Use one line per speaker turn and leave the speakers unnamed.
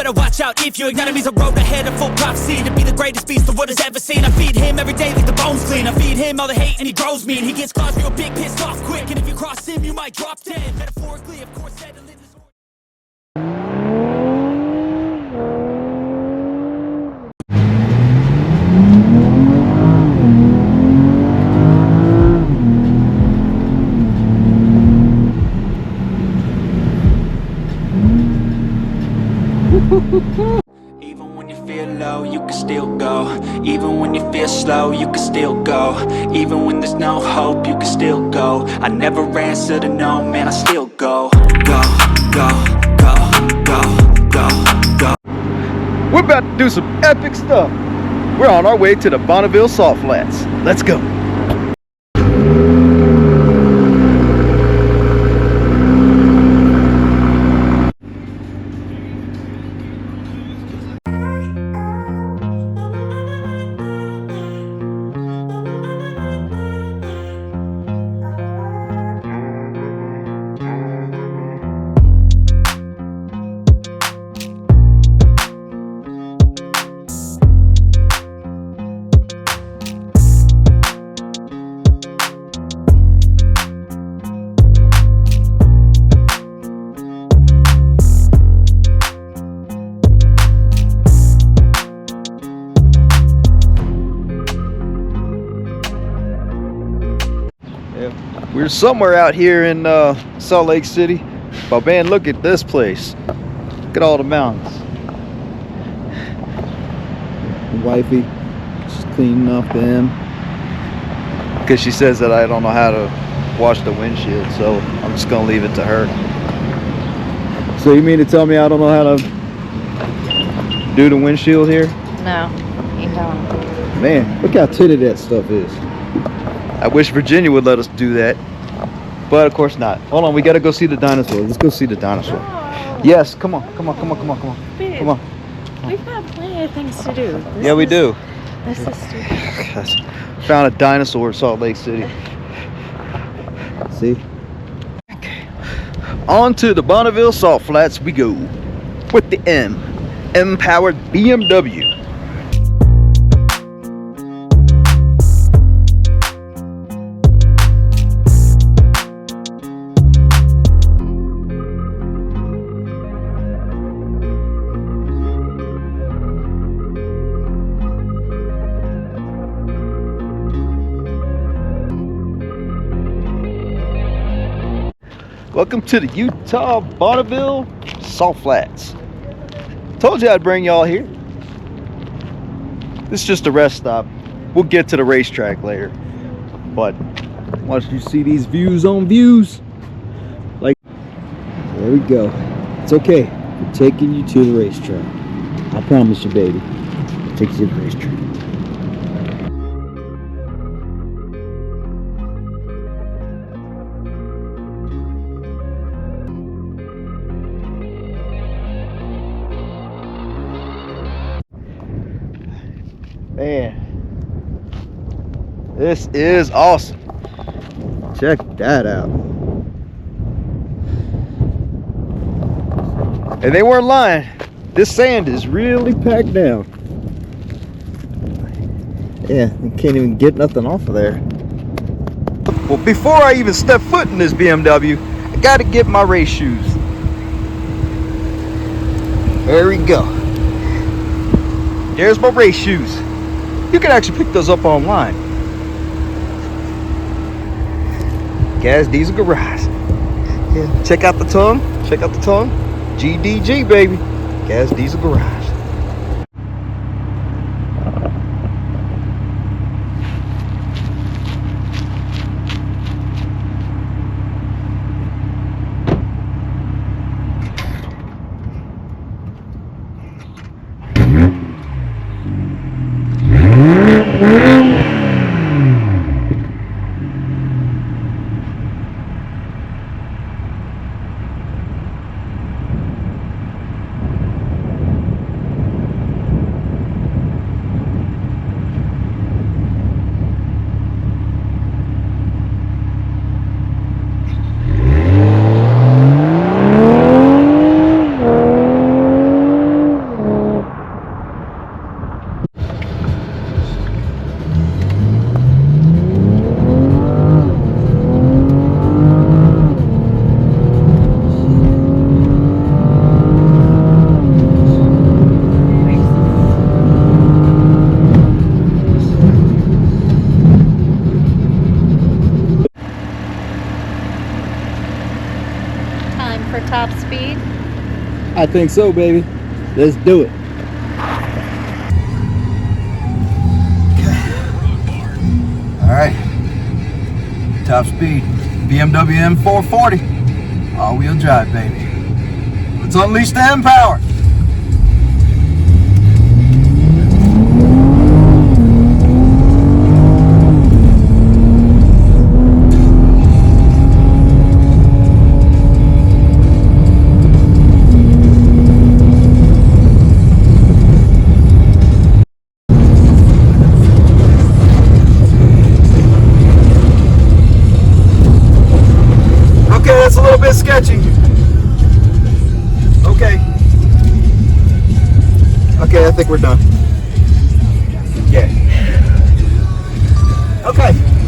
better watch out if your enemy's a road ahead of full prophecy. To be the greatest beast the world has ever seen. I feed him every day like the bones clean. I feed him all the hate and he grows me. And he gets claws real big, pissed off quick. And if you cross him, you might drop dead. Metaphorically, of course, said to live this.
Even when you feel low, you can still go. Even when you feel slow, you can still go. Even when there's no hope, you can still go. I never answer to no, man, I still go. Go, go, go, go, go, go.
We're about to do some epic stuff. We're on our way to the Bonneville Salt Flats. Let's go. We're somewhere out here in Salt Lake City, but man, look at this place. Look at all the mountains. Wifey, she's cleaning up them because she says that I don't know how to wash the windshield, so I'm just gonna leave it to her. So you mean to tell me I don't know how to do the windshield here?
No, you don't.
Man, look how tinted that stuff is. I wish Virginia would let us do that, but of course not. Hold on, we gotta go see the dinosaur. Let's go see the dinosaur.
Oh.
Yes, come on, come on, come on, come on, come on.
Babe,
Come on.
we've got plenty of things to do.
Yeah, we do.
This is stupid.
Gosh, found a dinosaur in Salt Lake City. See? Okay. On to the Bonneville Salt Flats we go with the M-powered BMW. Welcome to the Utah Bonneville Salt Flats. Told you I'd bring y'all here. This is just a rest stop. We'll get to the racetrack later. But once you see these views on views, like, there we go. It's okay. We're taking you to the racetrack. I promise you, baby. I'll take you to the racetrack. Man, this is awesome. Check that out. And they weren't lying. This sand is really packed down. Yeah, you can't even get nothing off of there. Well, before I even step foot in this BMW, I gotta get my race shoes. There we go. There's my race shoes. You can actually pick those up online. Gas Diesel Garage. Yeah. Check out the tongue. Check out the tongue. GDG, baby. Gas Diesel Garage.
for top speed?
I think so, baby. Let's do it. All right. Top speed. BMW M440. All-wheel drive, baby. Let's unleash the M-Power. Okay, that's a little bit sketchy. Okay. Okay, I think we're done. Yeah. Okay.